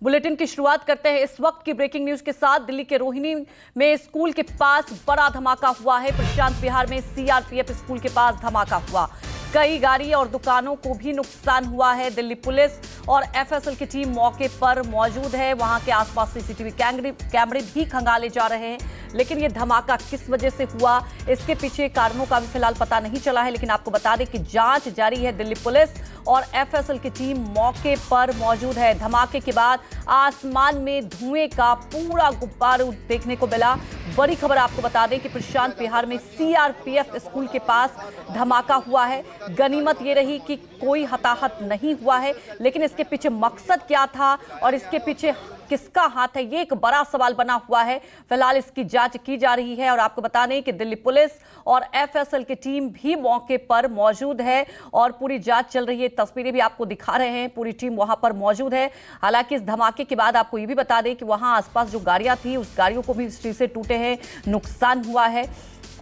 Bulletin की शुरुआत करते हैं इस वक्त की ब्रेकिंग न्यूज के साथ। दिल्ली के रोहिणी में स्कूल के पास बड़ा धमाका हुआ है। प्रशांत विहार में सीआरपीएफ स्कूल के पास धमाका हुआ। कई गाड़ी और दुकानों को भी नुकसान हुआ है। दिल्ली पुलिस और एफएसएल की टीम मौके पर मौजूद है। वहां के आसपास सीसीटीवी कैमरे भी खंगाले जा रहे हैं, लेकिन ये धमाका किस वजह से हुआ, इसके पीछे कारणों का भी फिलहाल पता नहीं चला है। लेकिन आपको बता दें कि जांच जारी है। दिल्ली पुलिस और एफएसएल की टीम मौके पर मौजूद है। धमाके के बाद आसमान में धुएं का पूरा गुब्बार देखने को मिला। बड़ी खबर आपको बता दें कि प्रशांत विहार में सीआरपीएफ स्कूल के पास धमाका हुआ है। गनीमत ये रही कि कोई हताहत नहीं हुआ है, लेकिन इसके पीछे मकसद क्या था और इसके पीछे किसका हाथ है, ये एक बड़ा सवाल बना हुआ है। फिलहाल इसकी जांच की जा रही है और आपको बता दें कि दिल्ली पुलिस और एफएसएल की टीम भी मौके पर मौजूद है और पूरी जांच चल रही है। तस्वीरें भी आपको दिखा रहे हैं, पूरी टीम वहां पर मौजूद है। हालांकि इस धमाके के बाद आपको ये भी बता दें कि वहां आसपास जो गाड़ियां थी उस गाड़ियों को भी शीशे टूटे हैं, नुकसान हुआ है।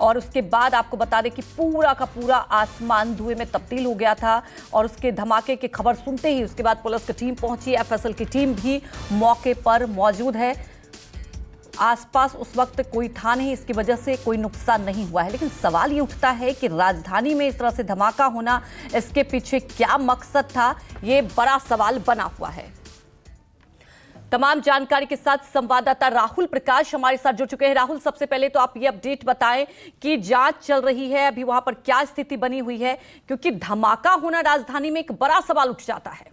और उसके बाद आपको बता दें कि पूरा का पूरा आसमान धुएं में तब्दील हो गया था। और उसके धमाके की खबर सुनते ही उसके बाद पुलिस की टीम पहुंची, एफएसएल की टीम भी मौके पर मौजूद है। आसपास उस वक्त कोई था नहीं, इसकी वजह से कोई नुकसान नहीं हुआ है। लेकिन सवाल ये उठता है कि राजधानी में इस तरह से धमाका होना, इसके पीछे क्या मकसद था, ये बड़ा सवाल बना हुआ है। तमाम जानकारी के साथ संवाददाता राहुल प्रकाश हमारे साथ जुड़ चुके हैं। राहुल, सबसे पहले तो आप ये अपडेट बताएं कि जांच चल रही है, अभी वहां पर क्या स्थिति बनी हुई है, क्योंकि धमाका होना राजधानी में एक बड़ा सवाल उठ जाता है।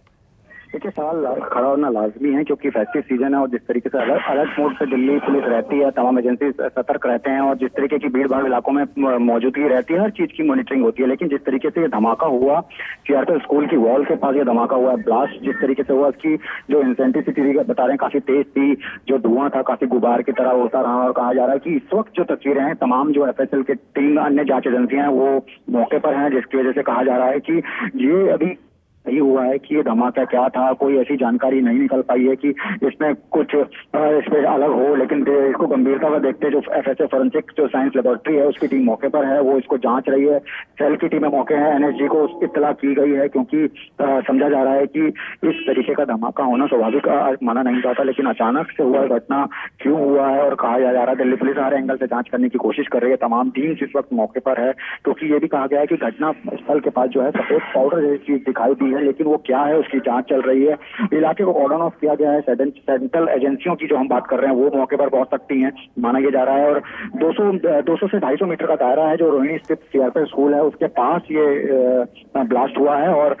देखिए, सवाल खड़ा होना लाजमी है क्योंकि फेस्टिव सीजन है और जिस तरीके से अलर्ट मोड पे दिल्ली पुलिस रहती है, तमाम एजेंसी सतर्क रहते हैं और जिस तरीके की भीड़ भाड़ इलाकों में मौजूदगी रहती है, हर चीज की मॉनिटरिंग होती है। लेकिन जिस तरीके से ये धमाका हुआ, सीआरपीएफ स्कूल की वॉल के पास ये धमाका हुआ है, ब्लास्ट जिस तरीके से हुआ, उसकी जो इंटेंसिटी बता रहे हैं काफी तेज थी, जो धुआं था काफी गुबार की तरह होता रहा। और कहा जा रहा है कि इस वक्त जो तस्वीरें हैं, तमाम जो एफएसएल के टीम, अन्य जांच एजेंसियां हैं, वो मौके पर हैं, जिसकी वजह से कहा जा रहा है कि ये अभी यही हुआ है कि ये धमाका क्या था, कोई ऐसी जानकारी नहीं निकल पाई है कि इसमें कुछ इसमें अलग हो। लेकिन इसको गंभीरता से देखते जो एफएसएल फॉरेंसिक जो साइंस लेबोरेटरी है उसकी टीम मौके पर है, वो इसको जांच रही है। सेल की टीमें मौके हैं, एनएसजी को इत्तला की गई है क्योंकि समझा जा रहा है कि इस तरीके का धमाका होना स्वाभाविक माना नहीं जाता, लेकिन अचानक से हुआ घटना क्यों हुआ है। और कहा जा रहा है दिल्ली पुलिस हर एंगल से जांच करने की कोशिश कर रही है। तमाम टीम इस वक्त मौके पर है क्योंकि ये भी कहा गया है कि घटना स्थल के पास जो है सफेद पाउडर जैसी चीज दिखाई दी है, लेकिन वो क्या है उसकी जांच चल रही है। इलाके को कॉर्डन ऑफ किया गया है। सेंट्रल एजेंसियों की जो हम बात कर रहे हैं वो मौके पर पहुंच सकती हैं, माना यह जा रहा है। और 200 से 250 मीटर का दायरा है जो रोहिणी स्थित सीआरपीएफ स्कूल है, उसके पास ये ब्लास्ट हुआ है। और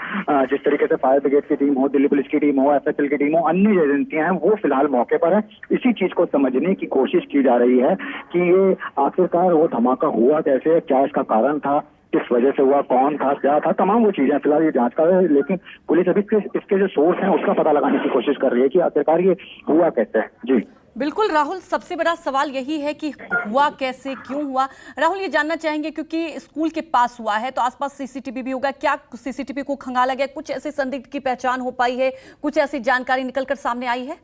जिस तरीके से फायर ब्रिगेड की टीम हो, दिल्ली पुलिस की टीम हो, एफएसएल की टीम हो, अन्य एजेंसियां हैं, वो फिलहाल मौके पर है। इसी चीज को समझने की कोशिश की जा रही है कि ये आखिरकार वो धमाका हुआ कैसे, क्या इसका कारण था, किस वजह से हुआ, कौन था, क्या था, तमाम वो चीजें फिलहाल ये जांच कर रही है। लेकिन पुलिस अभी इसके जो सोर्स हैं उसका पता लगाने की कोशिश कर रही है कि आखिरकार ये हुआ कैसे है। जी बिल्कुल राहुल, सबसे बड़ा सवाल यही है कि हुआ कैसे, क्यों हुआ। राहुल, ये जानना चाहेंगे क्योंकि स्कूल के पास हुआ है तो आसपास सीसीटीवी भी होगा, क्या सीसीटीवी को खंगाला गया, कुछ ऐसे संदिग्ध की पहचान हो पाई है, कुछ ऐसी जानकारी निकलकर सामने आई है?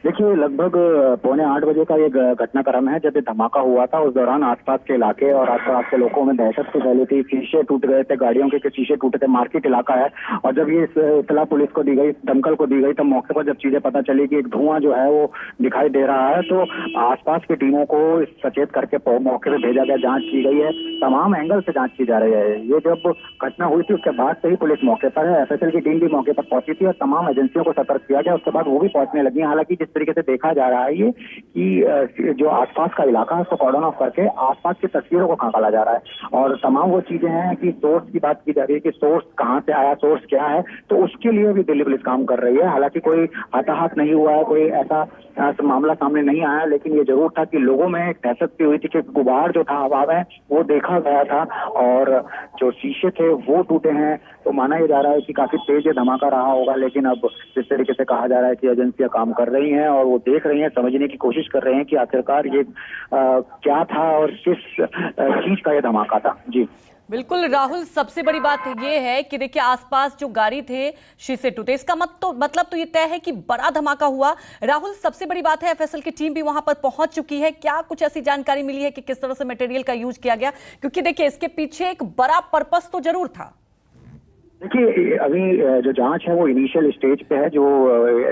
देखिए, लगभग 7:45 बजे का ये घटनाक्रम है जब ये धमाका हुआ था। उस दौरान आसपास के इलाके और आसपास के लोगों में दहशत सी फैली थी, शीशे टूट गए थे, गाड़ियों के शीशे टूटे थे, मार्केट इलाका है। और जब ये इत्तला पुलिस को दी गई, दमकल को दी गई, तब मौके पर जब चीजें पता चली कि एक धुआं जो है वो दिखाई दे रहा है, तो आसपास की टीमों को सचेत करके मौके पर भेजा गया, जाँच की गई है, तमाम एंगल से जाँच की जा रही है। ये जब घटना हुई थी उसके बाद से ही पुलिस मौके पर है, एफएसएल की टीम भी मौके पर पहुंची थी और तमाम एजेंसियों को सतर्क किया गया। उसके बाद वो भी पहुंचने लगी। हालांकि जिस तरीके से देखा जा रहा है ये कि जो आसपास का इलाका है उसको कॉर्डन ऑफ करके आसपास की तस्वीरों को खंगाला जा रहा है और तमाम वो चीजें हैं कि सोर्स की बात की जा रही है कि सोर्स कहां से आया, सोर्स क्या है, तो उसके लिए भी दिल्ली पुलिस काम कर रही है। हालांकि कोई हताहत नहीं हुआ है, कोई ऐसा मामला सामने नहीं आया, लेकिन ये जरूर था कि लोगों में दहशत सी हुई थी कि गुबार जो था हवा में वो देखा गया था और जो शीशे थे वो टूटे हैं। तो माना यह जा रहा है कि काफी तेज धमाका रहा होगा, लेकिन अब जिस तरीके से कहा जा रहा है कि एजेंसियां काम कर रही हैं और वो देख रही हैं, समझने की कोशिश कर रहे हैं कि आखिरकार ये क्या था और किस चीज का ये धमाका था। जी बिल्कुल राहुल, सबसे बड़ी बात ये है कि देखिए आसपास जो गाड़ी थे शीशे टूटे, इसका मतलब तो ये तय है कि बड़ा धमाका हुआ। राहुल, सबसे बड़ी बात है एफएसएल की टीम भी वहां पर पहुंच चुकी है, क्या कुछ ऐसी जानकारी मिली है कि किस तरह से मटेरियल का यूज किया गया? क्योंकि देखिए इसके पीछे एक बड़ा पर्पस तो जरूर था। देखिए, अभी जो जांच है वो इनिशियल स्टेज पे है। जो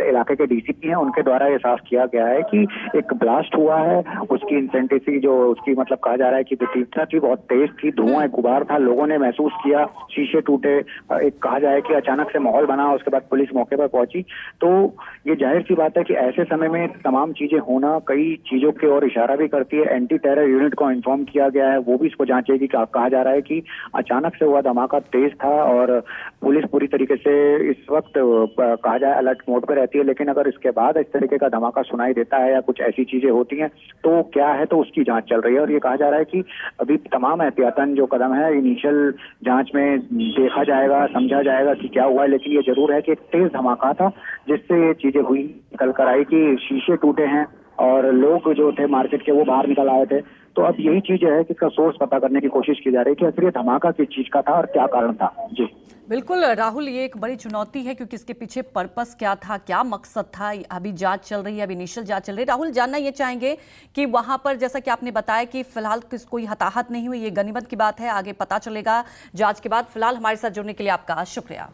इलाके के डीसीपी हैं उनके द्वारा ये साफ किया गया है कि एक ब्लास्ट हुआ है, उसकी इंटेंसिटी जो उसकी मतलब कहा जा रहा है कि तीव्रता थी बहुत तेज थी, धुआं एक गुबार था, लोगों ने महसूस किया, शीशे टूटे, एक कहा जाए कि अचानक से माहौल बना, उसके बाद पुलिस मौके पर पहुंची। तो ये जाहिर सी बात है कि ऐसे समय में तमाम चीजें होना कई चीजों की ओर इशारा भी करती है। एंटी टेरर यूनिट को इन्फॉर्म किया गया है, वो भी इसको जांचेगी। कहा जा रहा है कि अचानक से हुआ धमाका तेज था और पुलिस पूरी तरीके से इस वक्त कहा जाए अलर्ट मोड पर रहती है। लेकिन अगर इसके बाद इस तरीके का धमाका सुनाई देता है या कुछ ऐसी चीजें होती हैं तो क्या है, तो उसकी जांच चल रही है। और ये कहा जा रहा है कि अभी तमाम एहतियातन जो कदम है इनिशियल जांच में देखा जाएगा, समझा जाएगा कि क्या हुआ है। लेकिन ये जरूर है कि एक तेज धमाका था जिससे ये चीजें हुई, निकल कर आई कि शीशे टूटे हैं और लोग जो थे मार्केट के वो बाहर निकल आए थे। तो अब यही चीज है कि इसका सोर्स पता करने की कोशिश की जा रही है कि आखिर ये धमाका किस चीज का था और क्या कारण था। जी बिल्कुल राहुल, ये एक बड़ी चुनौती है क्योंकि इसके पीछे पर्पस क्या था, क्या मकसद था, अभी जांच चल रही है, अभी इनिशियल जांच चल रही है। राहुल, जानना ये चाहेंगे कि वहां पर जैसा कि आपने बताया कि फिलहाल कोई हताहत नहीं हुई, ये गनीमत की बात है, आगे पता चलेगा जांच के बाद। फिलहाल हमारे साथ जुड़ने के लिए आपका शुक्रिया।